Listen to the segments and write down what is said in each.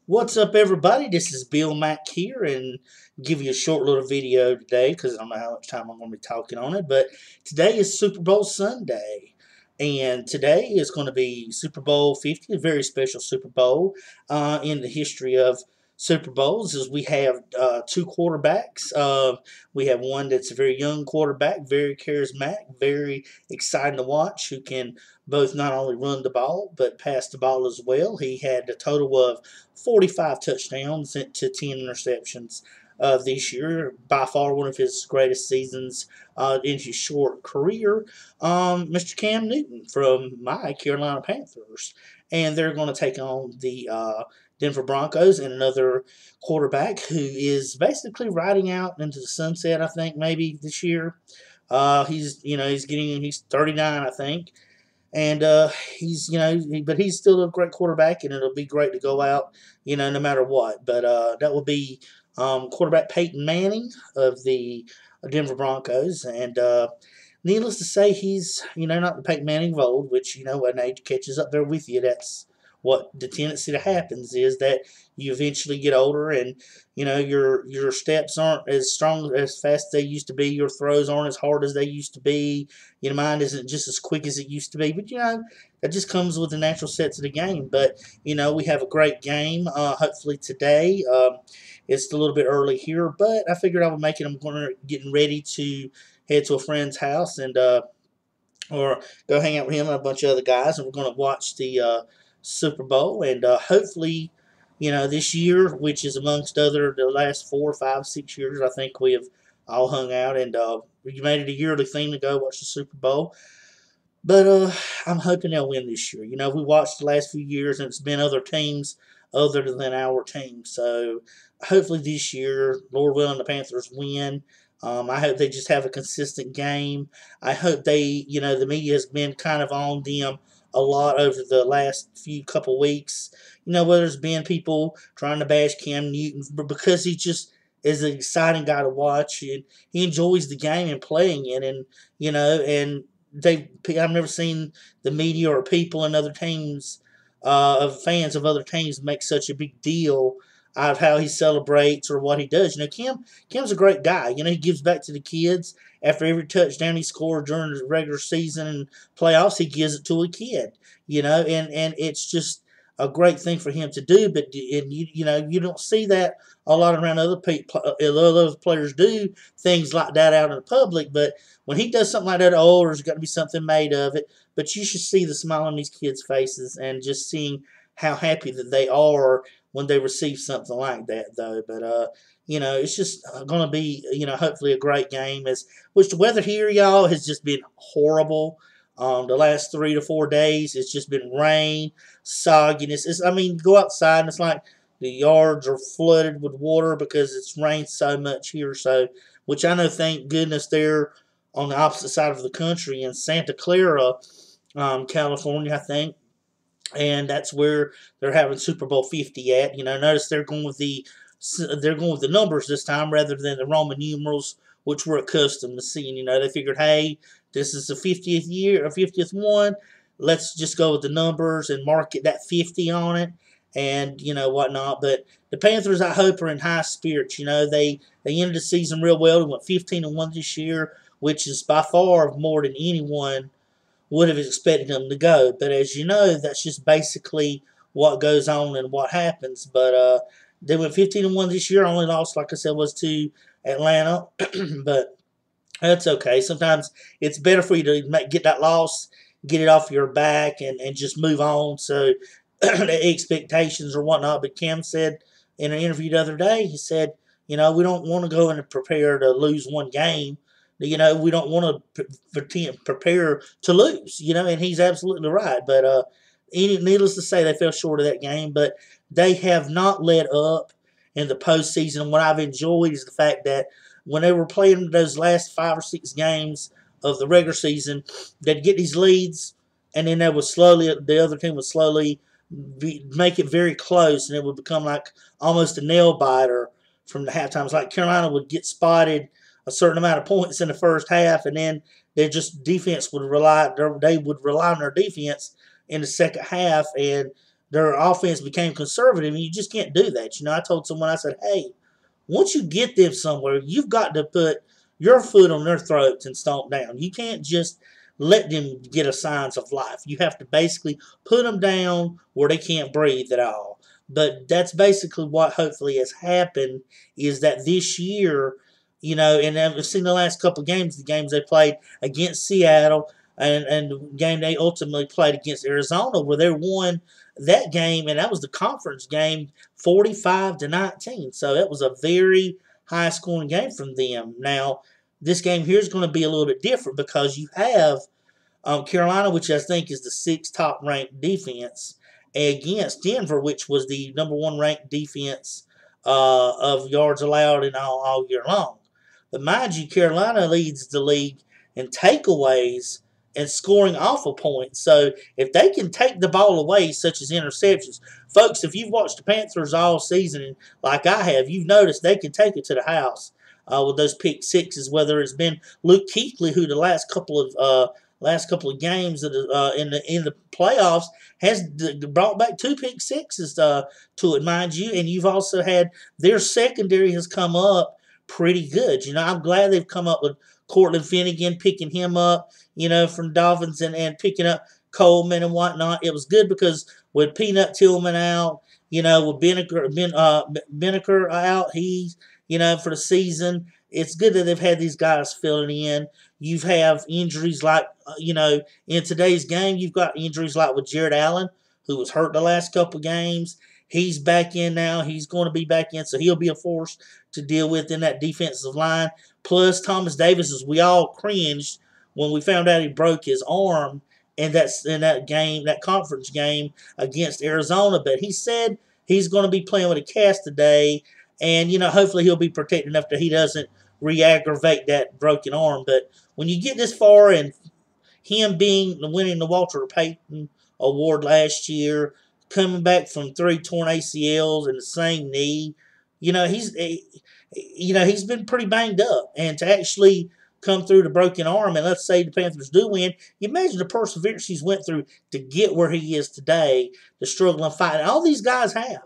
What's up, everybody? This is Bill Mack here, and give you a short little video today because I don't know how much time I'm going to be talking on it. But today is Super Bowl Sunday, and today is going to be Super Bowl 50, a very special Super Bowl in the history of Super Bowls. As we have two quarterbacks. We have one that's a very young quarterback, very charismatic, very exciting to watch, who can both not only run the ball but pass the ball as well. He had a total of 45 touchdowns to 10 interceptions this year. By far one of his greatest seasons in his short career. Mr. Cam Newton from my Carolina Panthers. And they're going to take on the Denver Broncos and another quarterback who is basically riding out into the sunset, I think, maybe this year. He's 39, I think. And but he's still a great quarterback, and it'll be great to go out, no matter what. But that will be quarterback Peyton Manning of the Denver Broncos, and needless to say, he's not the Peyton Manning of old, which when age catches up there with you, that's what the tendency that happens is that you eventually get older, and your steps aren't as strong as fast as they used to be. Your throws aren't as hard as they used to be. Your mind isn't just as quick as it used to be. But that just comes with the natural sets of the game. But we have a great game. Hopefully today. It's a little bit early here, but I figured I would make it. I'm getting ready to head to a friend's house and or go hang out with him and a bunch of other guys, and we're going to watch the Super Bowl, and hopefully, this year, which is amongst other the last 4, 5, 6 years, I think we have all hung out, and we made it a yearly thing to go watch the Super Bowl. But I'm hoping they'll win this year. We watched the last few years, and it's been other teams other than our team. So hopefully this year, Lord willing, the Panthers win. I hope they just have a consistent game. I hope the media has been kind of on them a lot over the last few couple weeks. Whether there's been people trying to bash Cam Newton, but because he just is an exciting guy to watch, and he enjoys the game and playing it, and I've never seen the media or people in other teams of fans of other teams make such a big deal out of how he celebrates or what he does. Cam's a great guy. He gives back to the kids. After every touchdown he scored during the regular season and playoffs, he gives it to a kid. And it's just a great thing for him to do. But you don't see that a lot around other people. Other players do things like that out in the public, but when he does something like that, there's got to be something made of it. But you should see the smile on these kids' faces and just seeing how happy that they are when they receive something like that, though. But it's just going to be, hopefully a great game. Which the weather here, y'all, has just been horrible. The last 3 to 4 days, it's just been rain, sogginess. Go outside and it's like the yards are flooded with water because it's rained so much here. So, which I know, thank goodness, they're on the opposite side of the country in Santa Clara, California, I think, and that's where they're having Super Bowl 50 at. Notice they're going with the numbers this time rather than the Roman numerals, which we're accustomed to seeing. They figured, hey, this is the 50th year or 50th one. Let's just go with the numbers and mark it that 50 on it, and whatnot. But the Panthers, I hope, are in high spirits. They ended the season real well. They went 15-1 this year, which is by far more than anyone would have expected them to go. But as you know, that's just basically what goes on and what happens. But they went 15-1 this year. Only lost, like I said, was to Atlanta. But that's okay. Sometimes it's better for you to get that loss, get it off your back, and just move on. So the expectations or whatnot. But Cam said in an interview the other day, he said, we don't want to go and prepare to lose one game. We don't want to prepare to lose, and he's absolutely right. But needless to say, they fell short of that game, but they have not let up in the postseason. What I've enjoyed is the fact that when they were playing those last 5 or 6 games of the regular season, they'd get these leads, and then the other team would slowly make it very close, and it would become like almost a nail biter from the halftime. It's like Carolina would get spotted a certain amount of points in the first half, and then they would rely on their defense in the second half, and their offense became conservative, and you just can't do that. I told someone, I said, hey, once you get them somewhere, you've got to put your foot on their throats and stomp down. You can't just let them get a signs of life. You have to basically put them down where they can't breathe at all. But that's basically what hopefully has happened, is that this year, and I've seen the last couple of games, the games they played against Seattle and the game they ultimately played against Arizona, where they won that game, and that was the conference game, 45-19. So that was a very high scoring game from them. Now, this game here is going to be a little bit different because you have Carolina, which I think is the sixth top ranked defense, against Denver, which was the number one ranked defense of yards allowed in all year long. But mind you, Carolina leads the league in takeaways and scoring off of points. So if they can take the ball away, such as interceptions, folks, if you've watched the Panthers all season, like I have, you've noticed they can take it to the house with those pick sixes. Whether it's been Luke Kuechly, who the last couple of games that in the playoffs has brought back 2 pick sixes to it, mind you, and you've also had their secondary has come up pretty good. I'm glad they've come up with Cortland Finnegan, picking him up, from Dolphins and picking up Coleman and whatnot. It was good because with Peanut Tillman out, with Beneker out, he's, for the season, it's good that they've had these guys filling in. You have injuries like, in today's game, you've got injuries like with Jared Allen, who was hurt the last couple of games. He's back in now. He's going to be back in, so he'll be a force to deal with in that defensive line. Plus, Thomas Davis, as we all cringed when we found out he broke his arm in that game, that conference game against Arizona. But he said he's going to be playing with a cast today, and hopefully he'll be protected enough that he doesn't re-aggravate that broken arm. But when you get this far, and him winning the Walter Payton Award last year, coming back from 3 torn ACLs and the same knee, he's been pretty banged up, and to actually come through the broken arm, and let's say the Panthers do win, you imagine the perseverance he's went through to get where he is today, the struggle and fight. And all these guys have.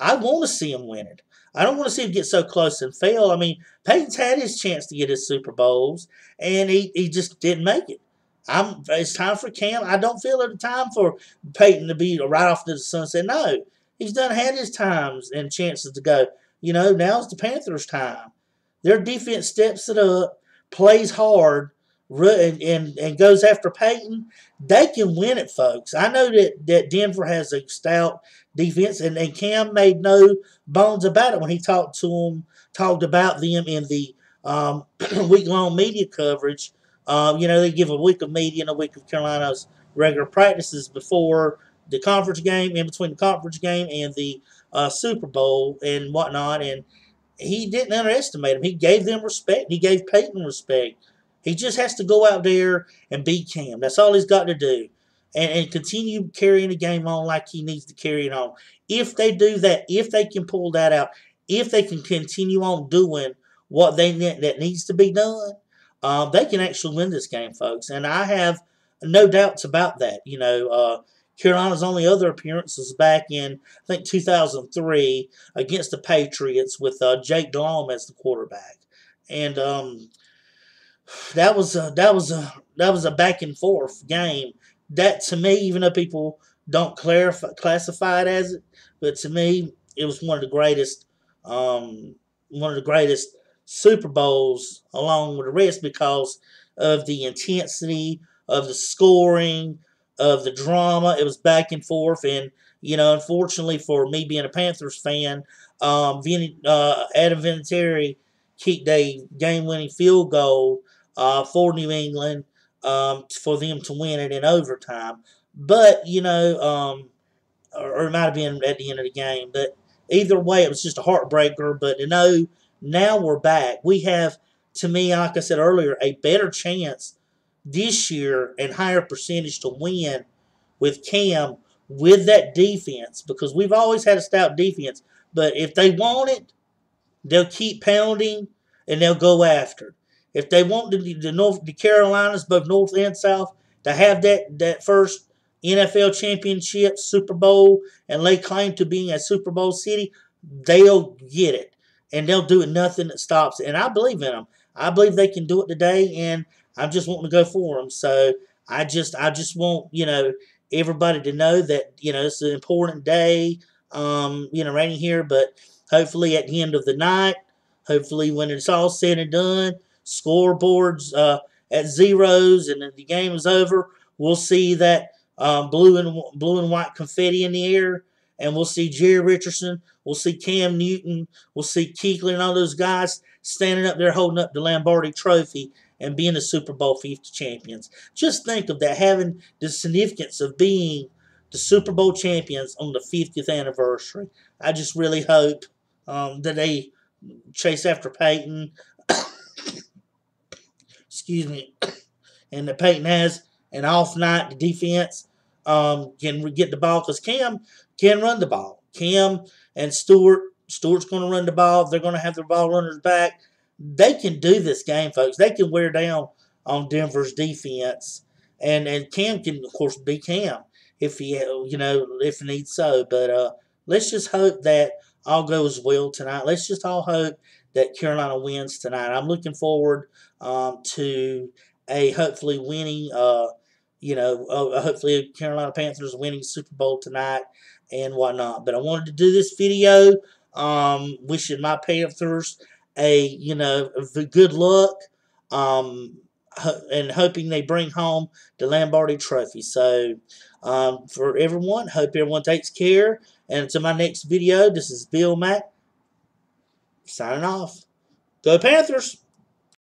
I want to see him win it. I don't want to see him get so close and fail. I mean, Peyton's had his chance to get his Super Bowls, and he just didn't make it. It's time for Cam. I don't feel at the time for Peyton to be right off to the sunset. No, he's done had his times and chances to go. Now's the Panthers' time. Their defense steps it up, plays hard, and goes after Peyton. They can win it, folks. I know that Denver has a stout defense, and Cam made no bones about it when he talked about them in the week-long media coverage. They give a week of media and a week of Carolina's regular practices before the conference game, in between the conference game and the Super Bowl and whatnot, and he didn't underestimate them. He gave them respect. He gave Peyton respect. He just has to go out there and beat Cam. That's all he's got to do, and continue carrying the game on like he needs to carry it on. If they do that, if they can pull that out, if they can continue on doing what that needs to be done, they can actually win this game, folks. And I have no doubts about that. Carolina's only other appearance was back in, I think, 2003 against the Patriots with Jake Delhomme as the quarterback, and that was a back and forth game. That, to me, even though people don't classify it as it, but to me, it was one of the greatest Super Bowls along with the rest because of the intensity, of the scoring, of the drama. It was back and forth, and unfortunately for me being a Panthers fan, Adam Vinatieri kicked a game-winning field goal for New England for them to win it in overtime. But or it might have been at the end of the game. But either way, it was just a heartbreaker. But now we're back. We have, to me, like I said earlier, a better chance this year and higher percentage to win with Cam with that defense, because we've always had a stout defense. But if they want it, they'll keep pounding and they'll go after. If they want the Carolinas, both North and South, to have that first NFL championship, Super Bowl, and lay claim to being a Super Bowl city, they'll get it. And they'll do it, nothing that stops it. And I believe in them. I believe they can do it today, and I'm just wanting to go for them. So I just want, everybody to know that, it's an important day, right here. But hopefully at the end of the night, hopefully when it's all said and done, scoreboards at zeros and the game is over, we'll see that blue and white confetti in the air, and we'll see Jerry Richardson, we'll see Cam Newton, we'll see Kuechly and all those guys standing up there holding up the Lombardi Trophy and being the Super Bowl 50 champions. Just think of that, having the significance of being the Super Bowl champions on the 50th anniversary. I just really hope that they chase after Peyton. Excuse me. And that Peyton has an off night. The defense can get the ball because Cam can run the ball. Cam and Stewart's going to run the ball. They're going to have their ball runners back. They can do this game, folks. They can wear down on Denver's defense. And Cam can, of course, be Cam if if needs so. But let's just hope that all goes well tonight. Let's just all hope that Carolina wins tonight. I'm looking forward to a hopefully winning, hopefully Carolina Panthers winning Super Bowl tonight and whatnot. But I wanted to do this video wishing my Panthers a good luck and hoping they bring home the Lombardi Trophy. So for everyone, hope everyone takes care. And until my next video, this is Bill Mack signing off. Go Panthers!